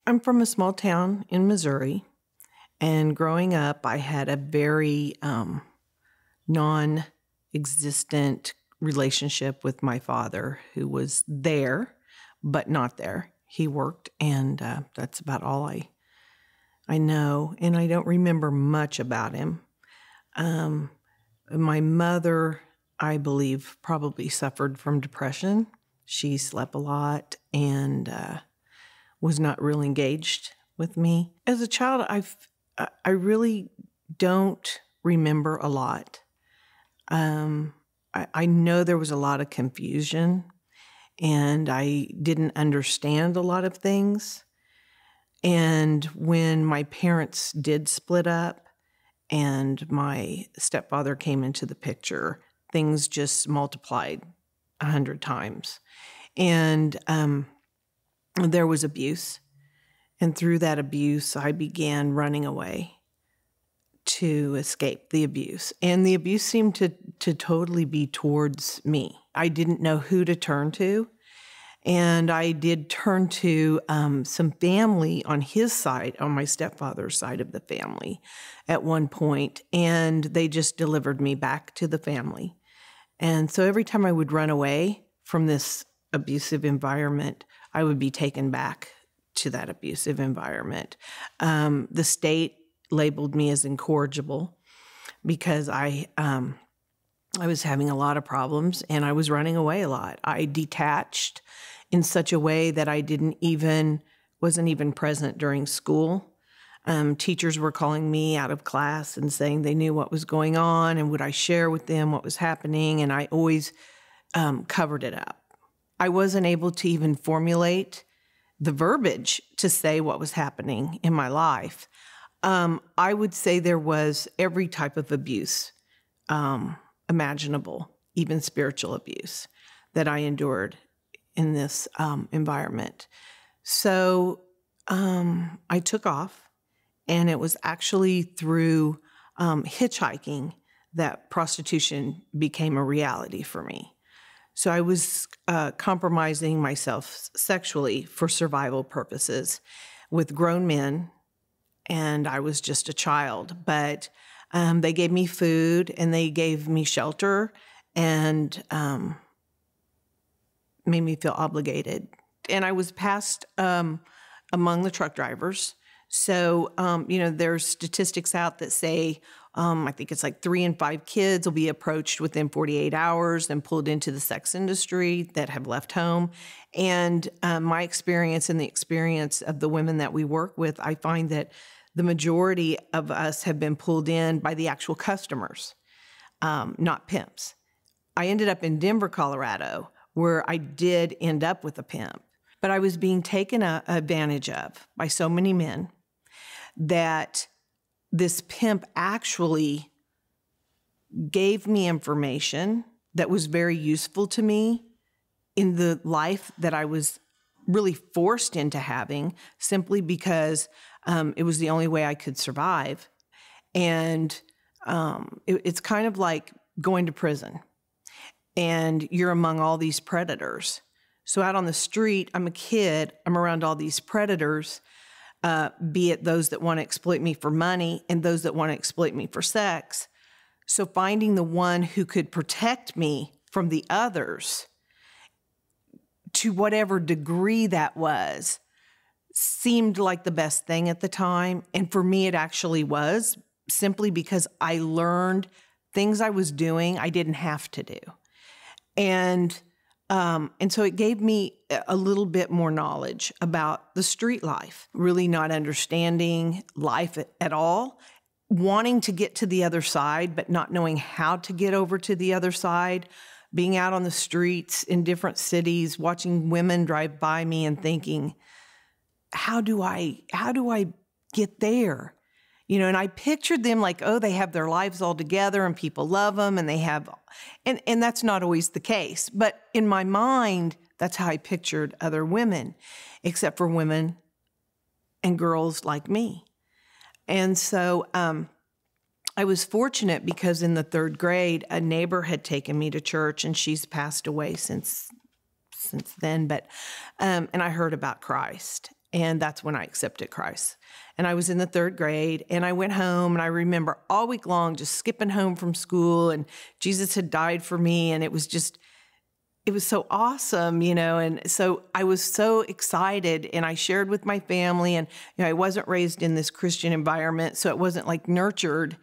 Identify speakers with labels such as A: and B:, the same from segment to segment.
A: I'm from a small town in Missouri, and growing up, I had a very non-existent relationship with my father, who was there, but not there. He worked, and that's about all I know, and I don't remember much about him. My mother, I believe, probably suffered from depression. She slept a lot and was not real engaged with me. As a child, I really don't remember a lot. I know there was a lot of confusion, and I didn't understand a lot of things. And when my parents did split up and my stepfather came into the picture, things just multiplied 100 times. And there was abuse. And through that abuse, I began running away to escape the abuse. And the abuse seemed to totally be towards me. I didn't know who to turn to. And I did turn to some family on his side, on my stepfather's side of the family at one point, and they just delivered me back to the family. And so every time I would run away from this abusive environment, I would be taken back to that abusive environment. The state labeled me as incorrigible because I was having a lot of problems and I was running away a lot. I detached in such a way that I wasn't even present during school. Teachers were calling me out of class and saying they knew what was going on and would I share with them what was happening, and I always covered it up. I wasn't able to even formulate the verbiage to say what was happening in my life. I would say there was every type of abuse imaginable, even spiritual abuse, that I endured in this environment. So I took off, and it was actually through hitchhiking that prostitution became a reality for me. So I was compromising myself sexually for survival purposes with grown men, and I was just a child. But they gave me food, and they gave me shelter, and made me feel obligated. And I was passed among the truck drivers. So, there's statistics out that say, I think it's like 3 in 5 kids will be approached within 48 hours and pulled into the sex industry that have left home. And my experience and the experience of the women that we work with, I find that the majority of us have been pulled in by the actual customers, not pimps. I ended up in Denver, Colorado, where I did end up with a pimp, but I was being taken advantage of by so many men that this pimp actually gave me information that was very useful to me in the life that I was really forced into having simply because it was the only way I could survive. And it's kind of like going to prison and you're among all these predators. So out on the street, I'm a kid, I'm around all these predators, be it those that want to exploit me for money and those that want to exploit me for sex. So finding the one who could protect me from the others, to whatever degree that was, seemed like the best thing at the time. And for me, it actually was, simply because I learned things I was doing I didn't have to do. And so it gave me a little bit more knowledge about the street life, really not understanding life at all, wanting to get to the other side, but not knowing how to get over to the other side, being out on the streets in different cities, watching women drive by me and thinking, how do I get there? And I pictured them like, oh, they have their lives all together and people love them and they have, and that's not always the case. But in my mind, that's how I pictured other women, except for women and girls like me. And so I was fortunate because in the 3rd grade, a neighbor had taken me to church, and she's passed away since then. But and I heard about Christ, And that's when I accepted Christ. And I was in the 3rd grade, and I went home, and I remember all week long just skipping home from school, and Jesus had died for me, and it was so awesome, and so I was so excited, and I shared with my family, and I wasn't raised in this Christian environment, so it wasn't like nurtured,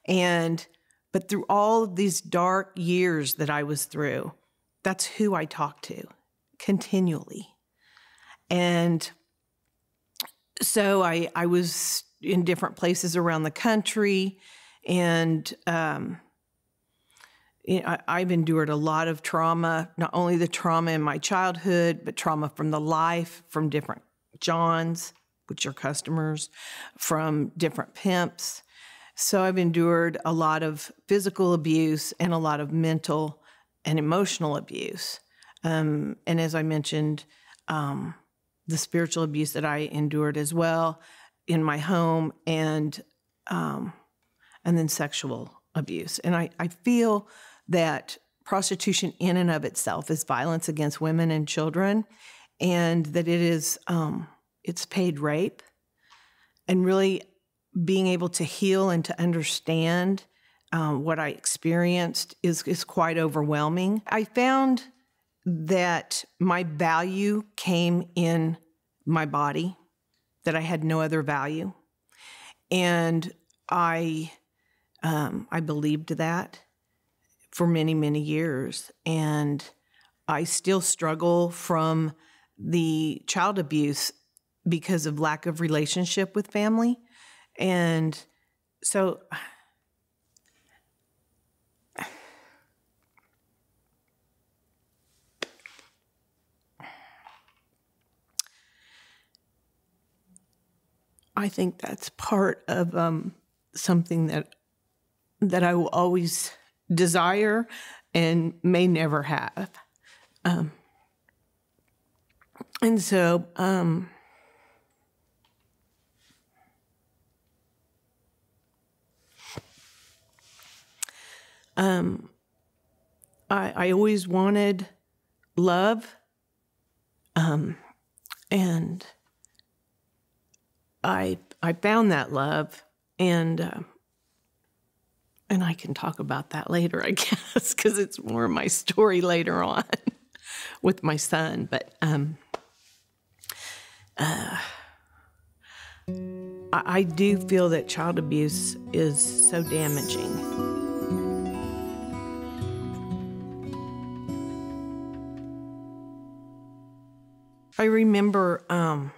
A: but through all of these dark years that I was through, that's who I talked to continually. And so I was in different places around the country, and I've endured a lot of trauma, not only the trauma in my childhood, but trauma from the life, from different Johns, which are customers, from different pimps. So I've endured a lot of physical abuse and a lot of mental and emotional abuse. And as I mentioned, the spiritual abuse that I endured as well in my home, and then sexual abuse. And I feel that prostitution in and of itself is violence against women and children, and that it is it's paid rape. And really being able to heal and to understand what I experienced is quite overwhelming. I found that my value came in my body, that I had no other value. And I believed that for many, many years. And I still struggle from the child abuse because of lack of relationship with family. And so I think that's part of something that I will always desire and may never have. And so I always wanted love, and I found that love, and I can talk about that later, I guess, because it's more of my story later on with my son. But I do feel that child abuse is so damaging. I remember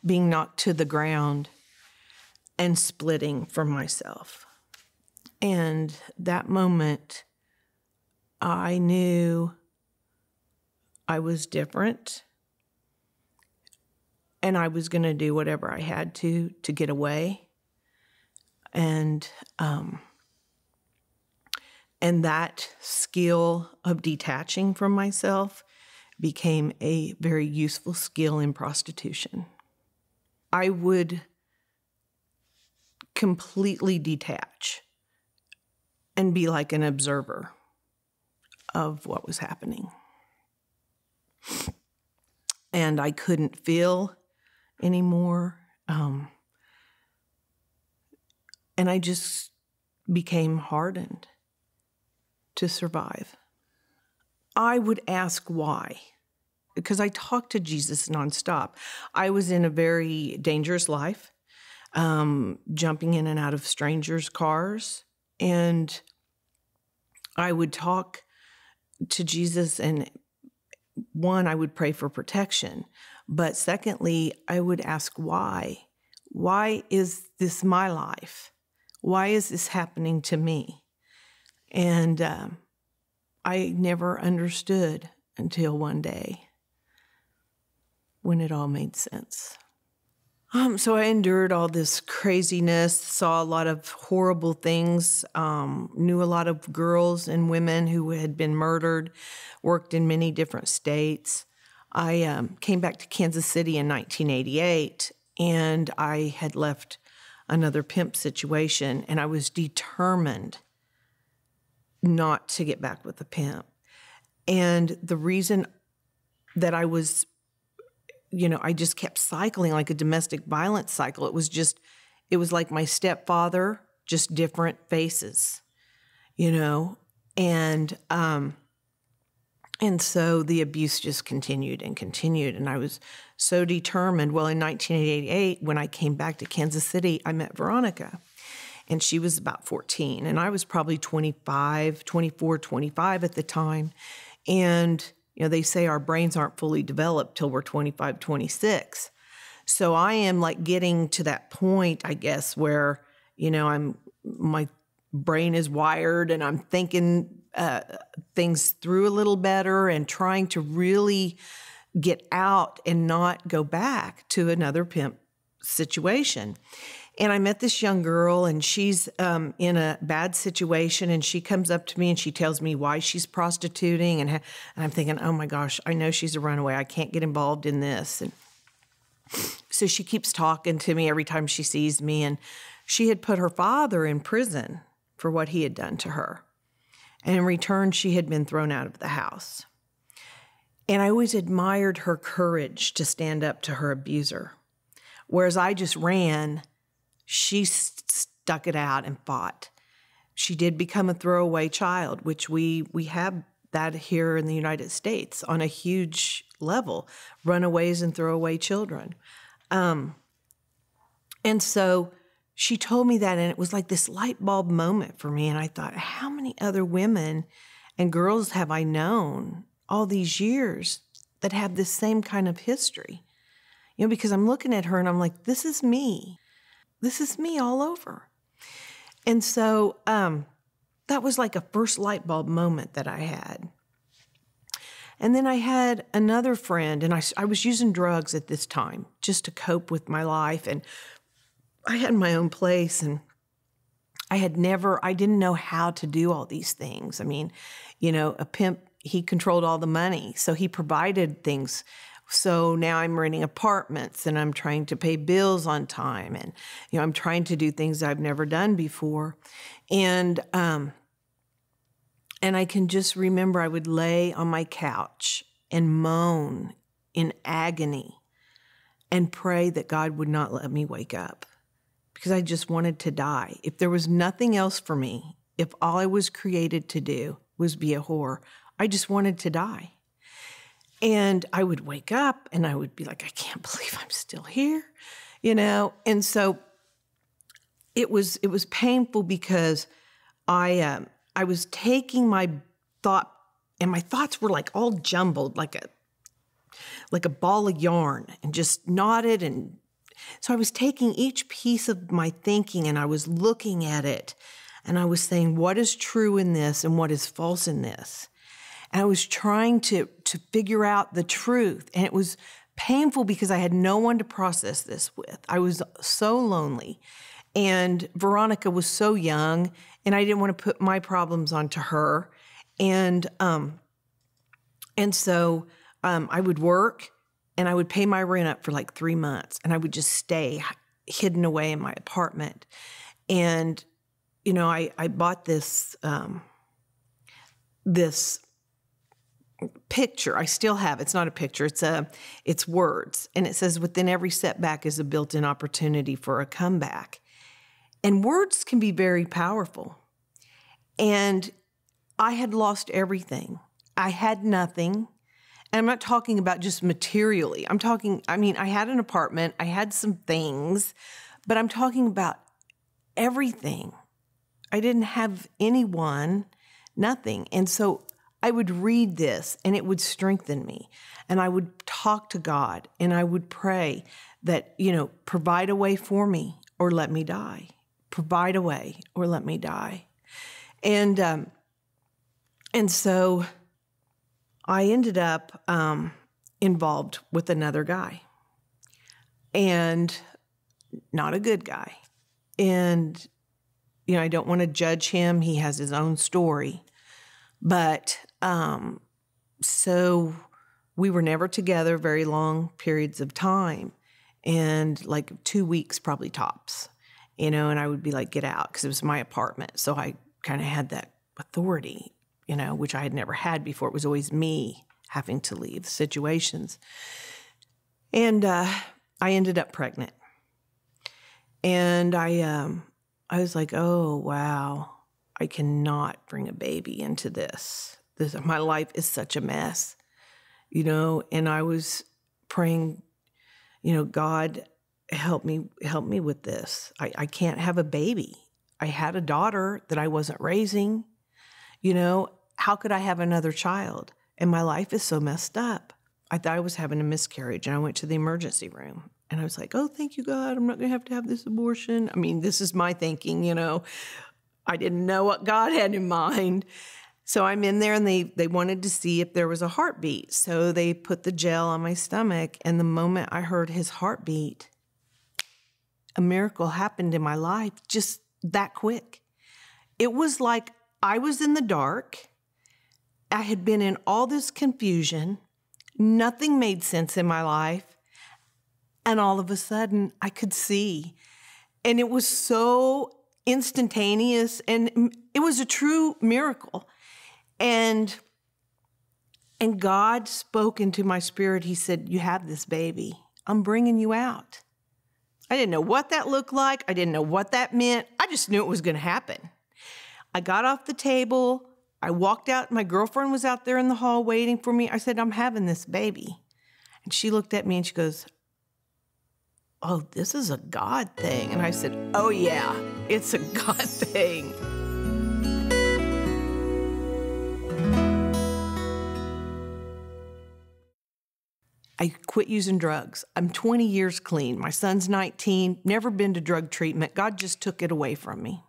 A: being knocked to the ground and splitting from myself. And that moment, I knew I was different, and I was going to do whatever I had to get away. And that skill of detaching from myself became a very useful skill in prostitution. I would completely detach and be like an observer of what was happening. And I couldn't feel anymore. And I just became hardened to survive. I would ask why, because I talked to Jesus nonstop. I was in a very dangerous life, jumping in and out of strangers' cars. And I would talk to Jesus, and one, I would pray for protection. But secondly, I would ask why. Why is this my life? Why is this happening to me? And I never understood until one day when it all made sense. So I endured all this craziness, saw a lot of horrible things, knew a lot of girls and women who had been murdered, worked in many different states. I came back to Kansas City in 1988, and I had left another pimp situation, and I was determined not to get back with the pimp. And the reason that I was I just kept cycling like a domestic violence cycle. It was like my stepfather, just different faces, and so the abuse just continued and continued. And I was so determined. Well, in 1988, when I came back to Kansas City, I met Veronica. And she was about 14. And I was probably 24, 25 at the time. And, they say our brains aren't fully developed till we're 25, 26. So I am like getting to that point, I guess, where, my brain is wired and I'm thinking things through a little better and trying to really get out and not go back to another pimp situation. And I met this young girl, and she's in a bad situation, and she comes up to me and she tells me why she's prostituting, and I'm thinking, oh my gosh, I know she's a runaway. I can't get involved in this. And so she keeps talking to me every time she sees me, and she had put her father in prison for what he had done to her. And in return, she had been thrown out of the house. And I always admired her courage to stand up to her abuser. Whereas I just ran, she stuck it out and fought. She did become a throwaway child, which we have that here in the United States on a huge level, runaways and throwaway children. And so she told me that, and it was like this light bulb moment for me. And I thought, how many other women and girls have I known all these years that have this same kind of history? Because I'm looking at her and I'm like, this is me. This is me all over. And so that was like a first light bulb moment that I had. And then I had another friend, and I was using drugs at this time just to cope with my life. And I had my own place, and I didn't know how to do all these things. I mean, a pimp, he controlled all the money, so he provided things. So now I'm renting apartments, and I'm trying to pay bills on time, and I'm trying to do things I've never done before. And I can just remember I would lay on my couch and moan in agony and pray that God would not let me wake up, because I just wanted to die. If there was nothing else for me, if all I was created to do was be a whore, I just wanted to die. And I would wake up and I would be like, I can't believe I'm still here, And so it was painful, because I was taking my thought, and my thoughts were like all jumbled, like a ball of yarn, and just knotted. And so I was taking each piece of my thinking and I was looking at it, and I was saying, what is true in this and what is false in this? And I was trying to figure out the truth. And it was painful because I had no one to process this with. I was so lonely. And Veronica was so young, and I didn't want to put my problems onto her. And so I would work, and I would pay my rent up for like 3 months, and I would just stay hidden away in my apartment. And, I bought this picture. I still have. It's not a picture. It's words. And it says, within every setback is a built-in opportunity for a comeback. And words can be very powerful. And I had lost everything. I had nothing. And I'm not talking about just materially. I had an apartment. I had some things, but I'm talking about everything. I didn't have anyone, nothing. And so I would read this, and it would strengthen me. And I would talk to God, and I would pray that, provide a way for me or let me die. Provide a way or let me die. And so I ended up involved with another guy, and not a good guy. And, I don't want to judge him. He has his own story. But so we were never together very long periods of time, and like 2 weeks probably tops, and I would be like, get out, because it was my apartment. So I kind of had that authority, which I had never had before. It was always me having to leave situations. And I ended up pregnant. And I was like, oh, wow, I cannot bring a baby into this. My life is such a mess, and I was praying, God, help me with this. I can't have a baby. I had a daughter that I wasn't raising. How could I have another child? And my life is so messed up. I thought I was having a miscarriage, and I went to the emergency room. And I was like, oh, thank you, God. I'm not going to have this abortion. I mean, this is my thinking, I didn't know what God had in mind. So I'm in there, and they wanted to see if there was a heartbeat. So they put the gel on my stomach, and the moment I heard his heartbeat, a miracle happened in my life just that quick. It was like I was in the dark. I had been in all this confusion. Nothing made sense in my life. And all of a sudden, I could see. And it was so instantaneous, and it was a true miracle. And God spoke into my spirit. He said, you have this baby. I'm bringing you out. I didn't know what that looked like. I didn't know what that meant. I just knew it was going to happen. I got off the table. I walked out. My girlfriend was out there in the hall waiting for me. I said, I'm having this baby. And she looked at me and she goes, oh, this is a God thing. And I said, oh yeah, it's a God thing. I quit using drugs. I'm 20 years clean. My son's 19, never been to drug treatment. God just took it away from me.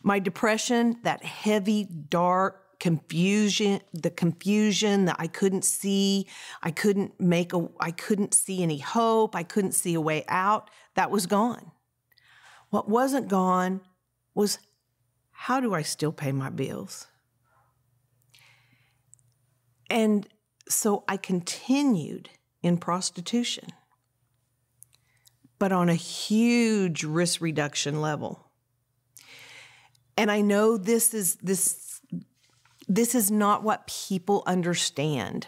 A: My depression, that heavy, dark confusion, the confusion that I couldn't see, I couldn't see any hope, I couldn't see a way out, that was gone. What wasn't gone was, how do I still pay my bills? And so I continued in prostitution, but on a huge risk reduction level. And I know this is not what people understand,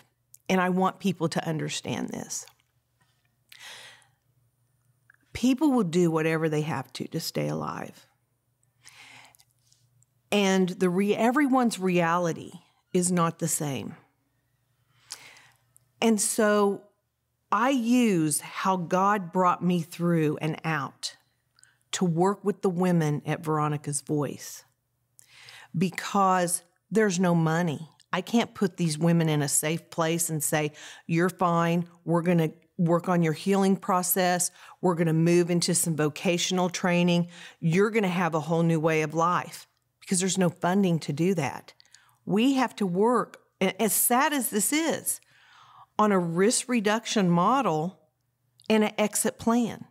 A: and I want people to understand this. People will do whatever they have to stay alive. And everyone's reality is not the same. And so I use how God brought me through and out to work with the women at Veronica's Voice, because there's no money. I can't put these women in a safe place and say, you're fine, we're going to work on your healing process, we're going to move into some vocational training, you're going to have a whole new way of life, because there's no funding to do that. We have to work, as sad as this is, on a risk reduction model and an exit plan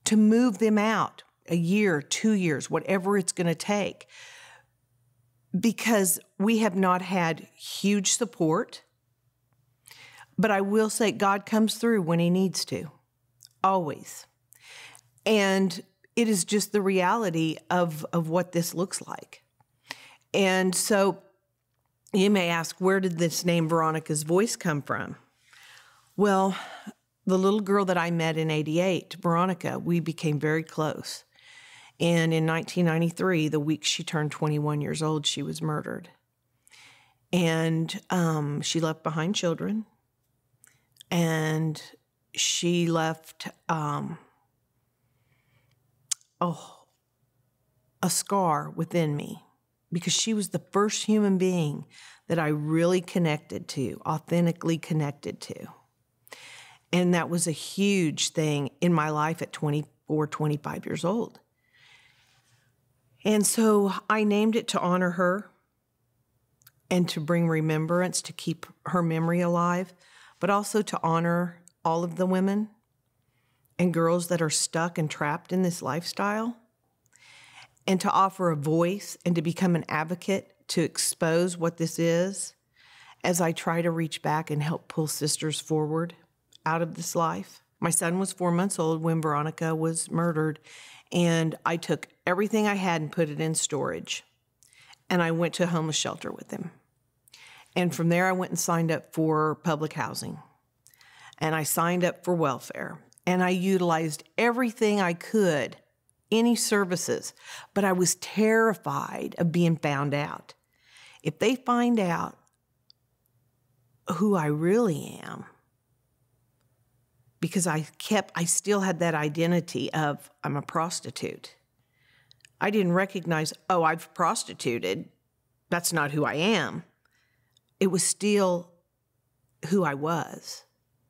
A: to move them out a year, 2 years, whatever it's going to take. Because we have not had huge support. But I will say God comes through when he needs to, always. And it is just the reality of what this looks like. And so you may ask, where did this name Veronica's Voice come from? Well, the little girl that I met in '88, Veronica, we became very close. And in 1993, the week she turned 21 years old, she was murdered. And she left behind children. And she left a scar within me, because she was the first human being that I really connected to, authentically connected to. And that was a huge thing in my life at 24, 25 years old. And so I named it to honor her and to bring remembrance, to keep her memory alive, but also to honor all of the women and girls that are stuck and trapped in this lifestyle, and to offer a voice and to become an advocate to expose what this is, as I try to reach back and help pull sisters forward out of this life. My son was 4 months old when Veronica was murdered, and I took everything I had and put it in storage, and I went to a homeless shelter with him. And from there, I went and signed up for public housing. and I signed up for welfare, and I utilized everything I could, any services, but I was terrified of being found out. If they find out who I really am, because I still had that identity of I'm a prostitute. I didn't recognize, oh, I've prostituted. That's not who I am. It was still who I was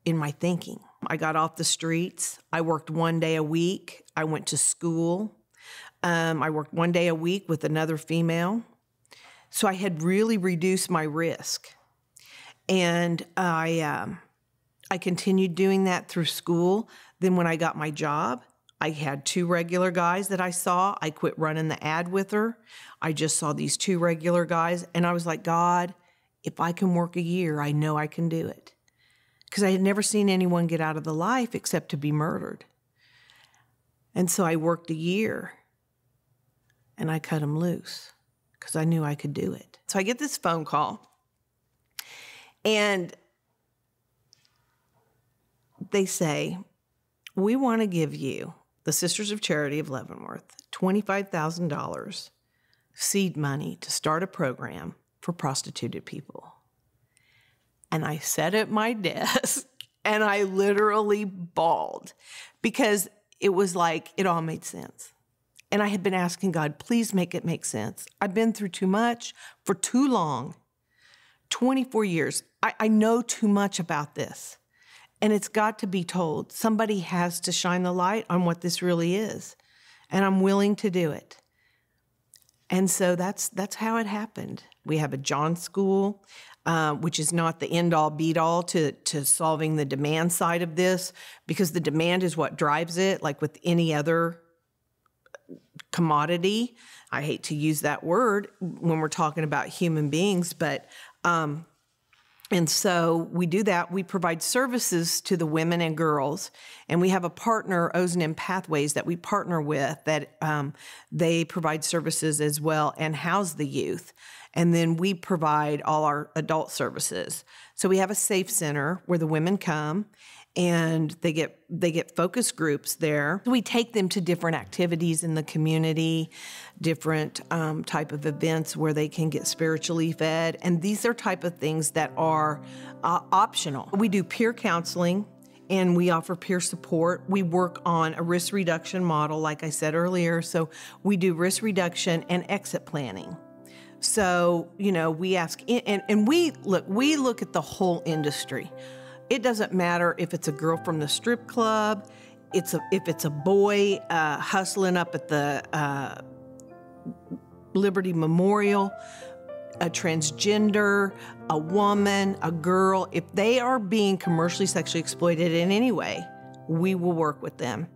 A: in my thinking. I got off the streets. I worked 1 day a week. I went to school. I worked 1 day a week with another female. So I had really reduced my risk. And I continued doing that through school. Then when I got my job, I had 2 regular guys that I saw. I quit running the ad with her. I just saw these 2 regular guys, and I was like, God, if I can work a year, I know I can do it. Because I had never seen anyone get out of the life except to be murdered. And so I worked a year, and I cut them loose because I knew I could do it. So I get this phone call, and they say, we want to give you, the Sisters of Charity of Leavenworth, $25,000 seed money to start a program for prostituted people. And I sat at my desk and I literally bawled because it was like it all made sense. And I had been asking God, please make it make sense. I've been through too much for too long, 24 years. I know too much about this. And it's got to be told. Somebody has to shine the light on what this really is. And I'm willing to do it. And so that's how it happened. We have a John School, which is not the end-all, be-all to solving the demand side of this, because the demand is what drives it, like with any other commodity. I hate to use that word when we're talking about human beings, but and so we do that. We provide services to the women and girls, and we have a partner, Ozen Pathways, that we partner with that they provide services as well and house the youth. And then we provide all our adult services. So we have a safe center where the women come, and they get focus groups there. We take them to different activities in the community, different type of events where they can get spiritually fed. And these are type of things that are optional. We do peer counseling, and we offer peer support. We work on a risk reduction model, like I said earlier. So we do risk reduction and exit planning. So, we ask, and we look at the whole industry. It doesn't matter if it's a girl from the strip club, if it's a boy hustling up at the Liberty Memorial, a transgender, a woman, a girl. If they are being commercially sexually exploited in any way, we will work with them.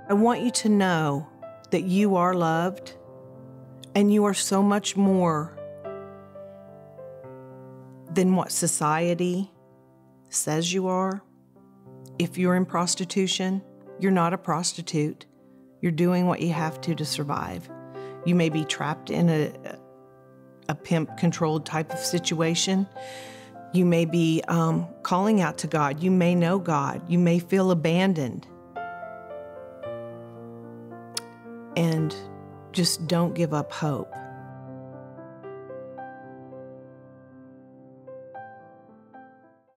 A: I want you to know that you are loved, and you are so much more than what society says you are. If you're in prostitution, you're not a prostitute. You're doing what you have to survive. You may be trapped in a pimp-controlled type of situation. You may be calling out to God. You may know God. You may feel abandoned. And just don't give up hope.